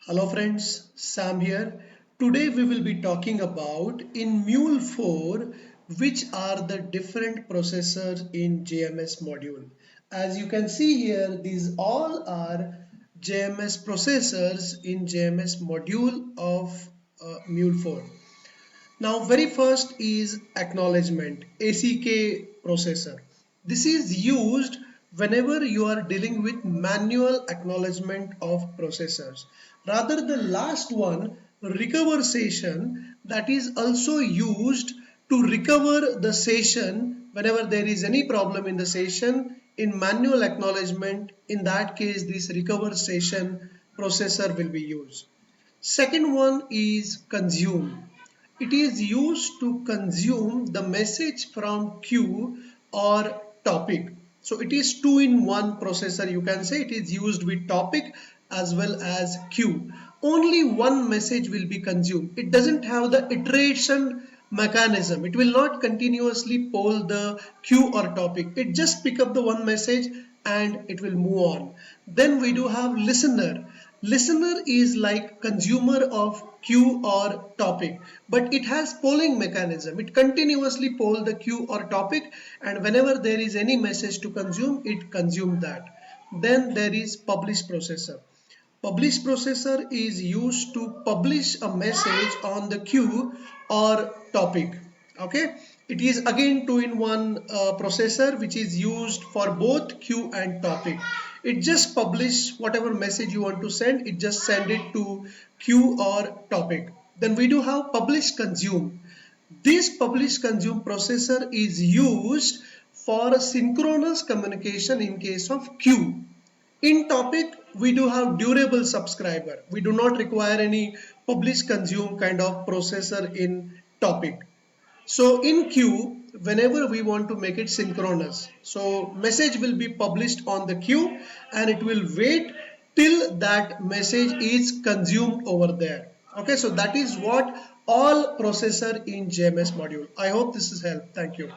Hello friends, Sam here. Today we will be talking about in Mule4 which are the different processors in JMS module. As you can see here, these all are JMS processors in JMS module of Mule4. Now very first is acknowledgement, ACK processor. This is used whenever you are dealing with manual acknowledgement of processors. Rather the last one, recover session, that is also used to recover the session whenever there is any problem in the session. In manual acknowledgement, in that case this recover session processor will be used. Second one is consume. It is used to consume the message from queue or topic. So it is two-in-one processor. You can say it is used with topic as well as queue. Only one message will be consumed. It doesn't have the iteration mechanism. It will not continuously poll the queue or topic. It just pick up the one message and it will move on. Then we do have listener. Listener is like consumer of queue or topic, but it has polling mechanism. It continuously poll the queue or topic, and whenever there is any message to consume, it consumes that. Then there is publish processor. Publish processor is used to publish a message on the queue or topic. Okay, it is again two-in-one processor which is used for both queue and topic. It just publish whatever message you want to send, it just send it to queue or topic. Then we do have publish consume. This publish consume processor is used for synchronous communication in case of queue. In topic, we do have durable subscriber. We do not require any publish consume kind of processor in topic. So in queue, whenever we want to make it synchronous, so message will be published on the queue and it will wait till that message is consumed over there. Okay, so that is what all processor in JMS module. I hope this is helped. Thank you.